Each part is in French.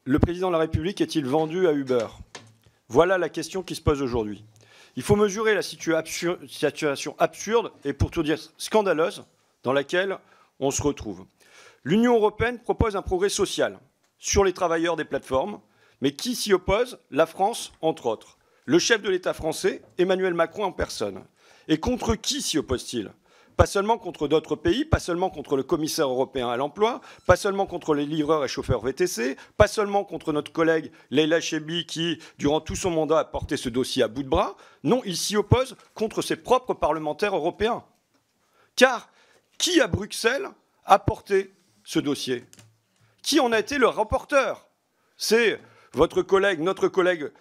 le président de la République est-il vendu à Uber? Voilà la question qui se pose aujourd'hui. Il faut mesurer la situation absurde et pour tout dire scandaleuse dans laquelle on se retrouve. L'Union européenne propose un progrès social sur les travailleurs des plateformes, mais qui s'y oppose? La France, entre autres. Le chef de l'État français, Emmanuel Macron en personne. Et contre qui s'y oppose-t-il? Pas seulement contre d'autres pays, pas seulement contre le commissaire européen à l'emploi, pas seulement contre les livreurs et chauffeurs VTC, pas seulement contre notre collègue Leïla Chebbi qui, durant tout son mandat, a porté ce dossier à bout de bras. Non, il s'y oppose contre ses propres parlementaires européens. Car qui à Bruxelles a porté ce dossier? Qui en a été le rapporteur? C'est votre collègue, notre collègue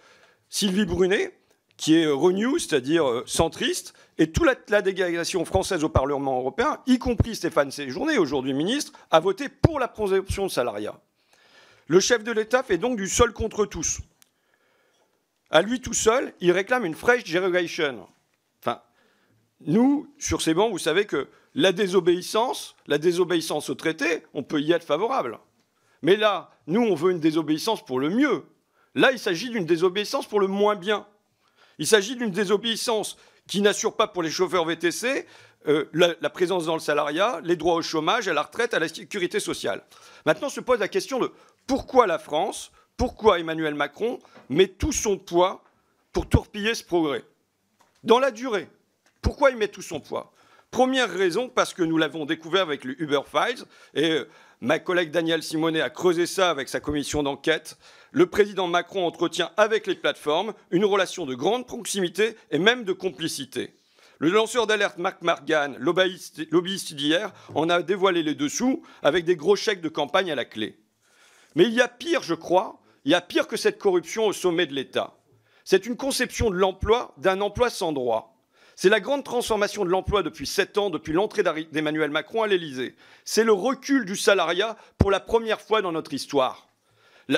Sylvie Brunet, qui est Renew, c'est-à-dire centriste, et toute la délégation française au Parlement européen, y compris Stéphane Séjourné, aujourd'hui ministre, a voté pour la présomption de salariat. Le chef de l'État fait donc du seul contre tous. À lui tout seul, il réclame une fresh derogation. Enfin, nous, sur ces bancs, vous savez que la désobéissance au traité, on peut y être favorable. Mais là, nous, on veut une désobéissance pour le mieux. Là, il s'agit d'une désobéissance pour le moins bien. Il s'agit d'une désobéissance qui n'assure pas pour les chauffeurs VTC la présence dans le salariat, les droits au chômage, à la retraite, à la sécurité sociale. Maintenant se pose la question de pourquoi la France, pourquoi Emmanuel Macron met tout son poids pour torpiller ce progrès? Dans la durée, pourquoi il met tout son poids? Première raison, parce que nous l'avons découvert avec le Uber Files, et ma collègue Danielle Simonet a creusé ça avec sa commission d'enquête. Le président Macron entretient avec les plateformes une relation de grande proximité et même de complicité. Le lanceur d'alerte Marc Margan, lobbyiste d'hier, en a dévoilé les dessous avec des gros chèques de campagne à la clé. Mais il y a pire, je crois, il y a pire que cette corruption au sommet de l'État. C'est une conception de l'emploi, d'un emploi sans droit. C'est la grande transformation de l'emploi depuis 7 ans, depuis l'entrée d'Emmanuel Macron à l'Élysée. C'est le recul du salariat pour la première fois dans notre histoire.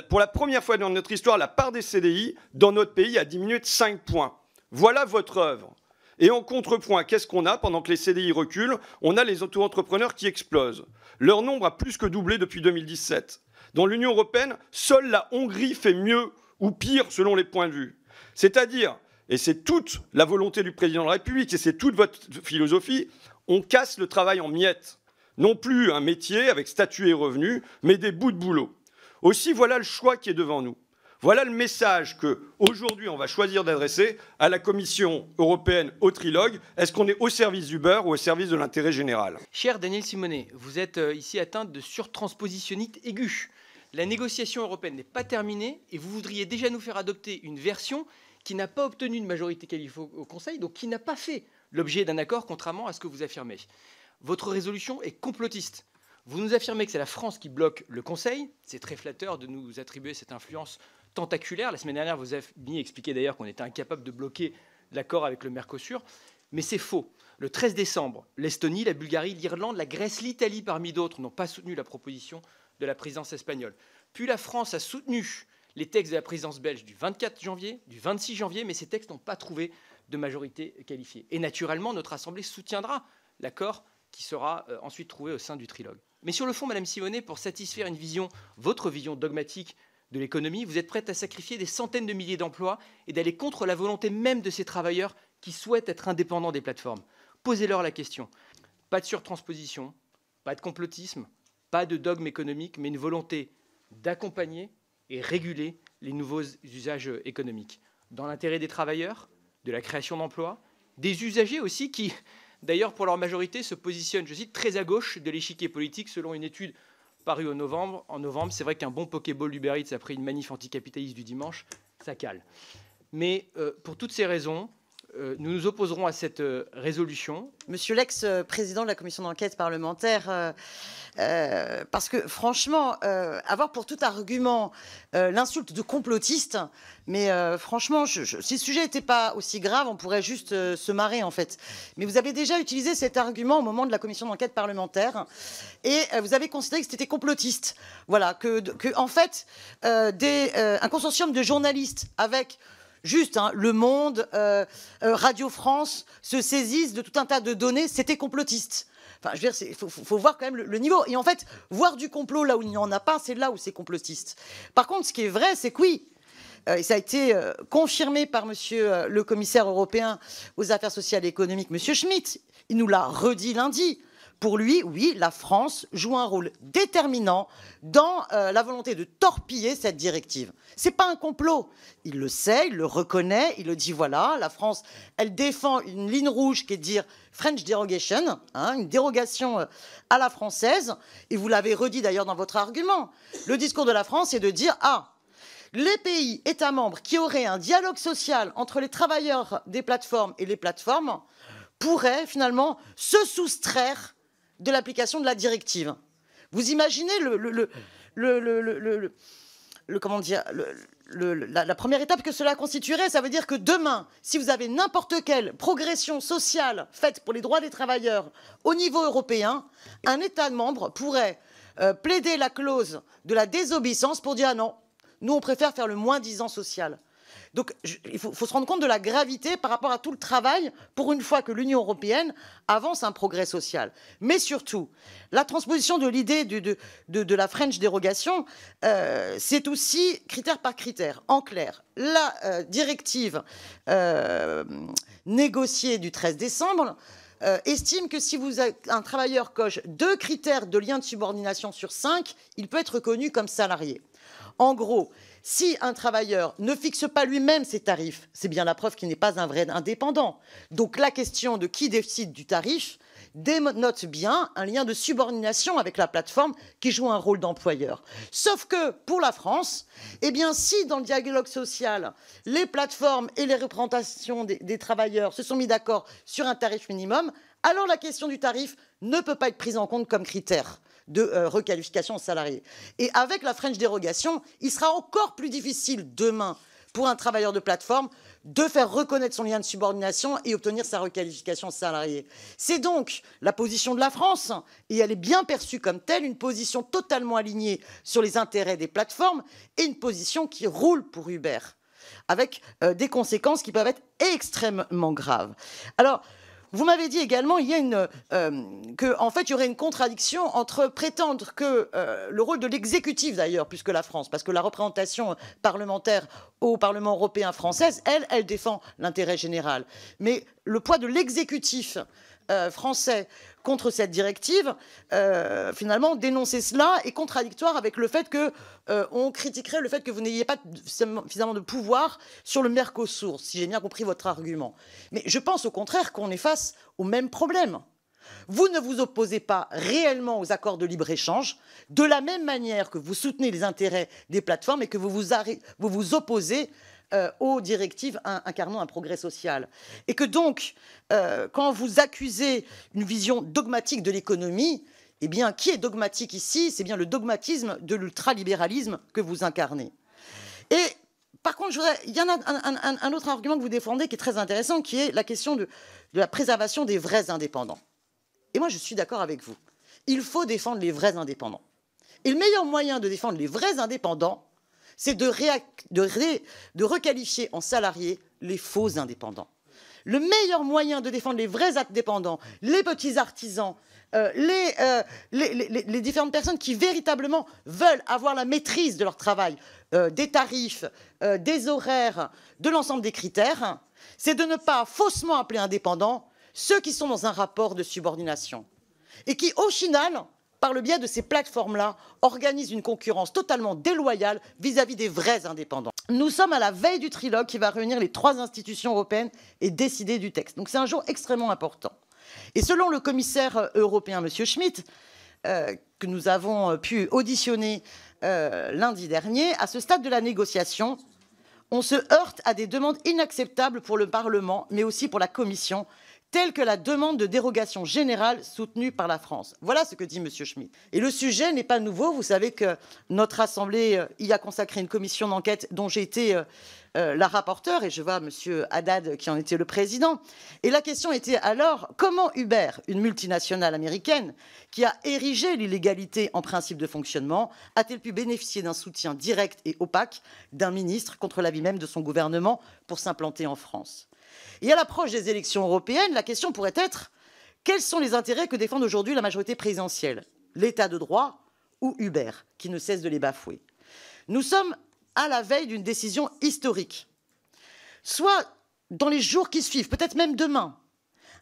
Pour la première fois dans notre histoire, la part des CDI dans notre pays a diminué de 5 points. Voilà votre œuvre. Et en contrepoint, qu'est-ce qu'on a pendant que les CDI reculent? On a les auto-entrepreneurs qui explosent. Leur nombre a plus que doublé depuis 2017. Dans l'Union européenne, seule la Hongrie fait mieux ou pire selon les points de vue. C'est-à-dire, et c'est toute la volonté du président de la République, et c'est toute votre philosophie, on casse le travail en miettes. Non plus un métier avec statut et revenus, mais des bouts de boulot. Aussi, voilà le choix qui est devant nous. Voilà le message qu'aujourd'hui, on va choisir d'adresser à la Commission européenne au trilogue. Est-ce qu'on est au service du beurre ou au service de l'intérêt général? Cher Danielle Simonet, vous êtes ici atteinte de surtranspositionnite aiguë. La négociation européenne n'est pas terminée et vous voudriez déjà nous faire adopter une version qui n'a pas obtenu une majorité qualifiée au Conseil, donc qui n'a pas fait l'objet d'un accord, contrairement à ce que vous affirmez. Votre résolution est complotiste. Vous nous affirmez que c'est la France qui bloque le Conseil. C'est très flatteur de nous attribuer cette influence tentaculaire. La semaine dernière, vous avez expliqué d'ailleurs qu'on était incapable de bloquer l'accord avec le Mercosur. Mais c'est faux. Le 13 décembre, l'Estonie, la Bulgarie, l'Irlande, la Grèce, l'Italie, parmi d'autres, n'ont pas soutenu la proposition de la présidence espagnole. Puis la France a soutenu les textes de la présidence belge du 24 janvier, du 26 janvier, mais ces textes n'ont pas trouvé de majorité qualifiée. Et naturellement, notre Assemblée soutiendra l'accord qui sera ensuite trouvé au sein du trilogue. Mais sur le fond, Madame Simonet, pour satisfaire une vision, votre vision dogmatique de l'économie, vous êtes prête à sacrifier des centaines de milliers d'emplois et d'aller contre la volonté même de ces travailleurs qui souhaitent être indépendants des plateformes. Posez-leur la question. Pas de surtransposition, pas de complotisme, pas de dogme économique, mais une volonté d'accompagner et réguler les nouveaux usages économiques. Dans l'intérêt des travailleurs, de la création d'emplois, des usagers aussi qui, d'ailleurs pour leur majorité, se positionnent, je cite, très à gauche de l'échiquier politique selon une étude parue en novembre. C'est vrai qu'un bon Pokéball Uber Eats après une manif anticapitaliste du dimanche, ça cale. Mais pour toutes ces raisons, nous nous opposerons à cette résolution. Monsieur l'ex-président de la commission d'enquête parlementaire, parce que franchement, avoir pour tout argument l'insulte de complotiste, mais franchement, si le sujet n'était pas aussi grave, on pourrait juste se marrer en fait. Mais vous avez déjà utilisé cet argument au moment de la commission d'enquête parlementaire et vous avez considéré que c'était complotiste. Voilà, en fait, un consortium de journalistes avec juste, Le Monde, Radio France se saisissent de tout un tas de données, c'était complotiste. Enfin, je veux dire, il faut voir quand même le niveau. Et en fait, voir du complot là où il n'y en a pas, c'est là où c'est complotiste. Par contre, ce qui est vrai, c'est que oui, et ça a été confirmé par monsieur le commissaire européen aux affaires sociales et économiques, monsieur Schmitt. Il nous l'a redit lundi. Pour lui, oui, la France joue un rôle déterminant dans la volonté de torpiller cette directive. C'est pas un complot. Il le sait, il le reconnaît, il le dit, voilà, la France, elle défend une ligne rouge qui est de dire French derogation, hein, une dérogation à la française. Et vous l'avez redit d'ailleurs dans votre argument. Le discours de la France est de dire, ah, les pays États membres qui auraient un dialogue social entre les travailleurs des plateformes et les plateformes pourraient finalement se soustraire de l'application de la directive. Vous imaginez comment dire, la première étape que cela constituerait? Ça veut dire que demain, si vous avez n'importe quelle progression sociale faite pour les droits des travailleurs au niveau européen, un État membre pourrait plaider la clause de la désobéissance pour dire ah non, nous on préfère faire le moins-disant social. Donc il faut se rendre compte de la gravité par rapport à tout le travail, pour une fois que l'Union européenne avance un progrès social. Mais surtout, la transposition de l'idée de la French dérogation, c'est aussi critère par critère. En clair, la directive négociée du 13 décembre estime que si un travailleur coche 2 critères de lien de subordination sur 5, il peut être reconnu comme salarié. En gros, si un travailleur ne fixe pas lui-même ses tarifs, c'est bien la preuve qu'il n'est pas un vrai indépendant. Donc la question de qui décide du tarif dénote bien un lien de subordination avec la plateforme qui joue un rôle d'employeur. Sauf que pour la France, eh bien, si dans le dialogue social, les plateformes et les représentations des travailleurs se sont mis d'accord sur un tarif minimum, alors la question du tarif ne peut pas être prise en compte comme critère de requalification salariée. Et avec la French dérogation, il sera encore plus difficile demain pour un travailleur de plateforme de faire reconnaître son lien de subordination et obtenir sa requalification salariée. C'est donc la position de la France, et elle est bien perçue comme telle, une position totalement alignée sur les intérêts des plateformes et une position qui roule pour Uber, avec des conséquences qui peuvent être extrêmement graves. Alors, vous m'avez dit également qu'en fait, il y aurait une contradiction entre prétendre que le rôle de l'exécutif, d'ailleurs, plus que la France, parce que la représentation parlementaire au Parlement européen française, elle défend l'intérêt général. Mais le poids de l'exécutif français contre cette directive, finalement, dénoncer cela est contradictoire avec le fait qu'on critiquerait le fait que vous n'ayez pas suffisamment de pouvoir sur le Mercosur, si j'ai bien compris votre argument. Mais je pense au contraire qu'on est face au même problème. Vous ne vous opposez pas réellement aux accords de libre-échange, de la même manière que vous soutenez les intérêts des plateformes et que vous vous opposez aux directives incarnant un progrès social. Et que donc, quand vous accusez une vision dogmatique de l'économie, eh bien, qui est dogmatique ici? C'est bien le dogmatisme de l'ultralibéralisme que vous incarnez. Et par contre, il y en a un autre argument que vous défendez qui est très intéressant, qui est la question de la préservation des vrais indépendants. Et moi, je suis d'accord avec vous. Il faut défendre les vrais indépendants. Et le meilleur moyen de défendre les vrais indépendants, c'est de requalifier en salariés les faux indépendants. Le meilleur moyen de défendre les vrais indépendants, les petits artisans, les différentes personnes qui véritablement veulent avoir la maîtrise de leur travail, des tarifs, des horaires, de l'ensemble des critères, c'est de ne pas faussement appeler indépendants ceux qui sont dans un rapport de subordination et qui, au final, par le biais de ces plateformes-là, organisent une concurrence totalement déloyale vis-à-vis des vrais indépendants. Nous sommes à la veille du trilogue qui va réunir les 3 institutions européennes et décider du texte. Donc c'est un jour extrêmement important. Et selon le commissaire européen, M. Schmitt, que nous avons pu auditionner lundi dernier, à ce stade de la négociation, on se heurte à des demandes inacceptables pour le Parlement, mais aussi pour la Commission, telle que la demande de dérogation générale soutenue par la France. Voilà ce que dit M. Schmitt. Et le sujet n'est pas nouveau. Vous savez que notre Assemblée y a consacré une commission d'enquête dont j'ai été la rapporteure, et je vois M. Haddad qui en était le président. Et la question était alors, comment Uber, une multinationale américaine qui a érigé l'illégalité en principe de fonctionnement, a-t-elle pu bénéficier d'un soutien direct et opaque d'un ministre contre l'avis même de son gouvernement pour s'implanter en France? Et à l'approche des élections européennes, la question pourrait être: Quels sont les intérêts que défend aujourd'hui la majorité présidentielle? L'état de droit ou Uber, qui ne cesse de les bafouer? Nous sommes à la veille d'une décision historique. Soit dans les jours qui suivent, peut-être même demain,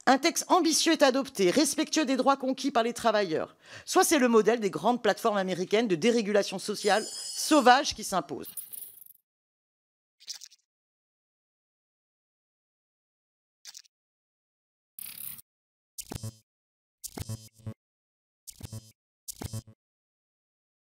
un texte ambitieux est adopté, respectueux des droits conquis par les travailleurs. Soit c'est le modèle des grandes plateformes américaines de dérégulation sociale sauvage qui s'impose.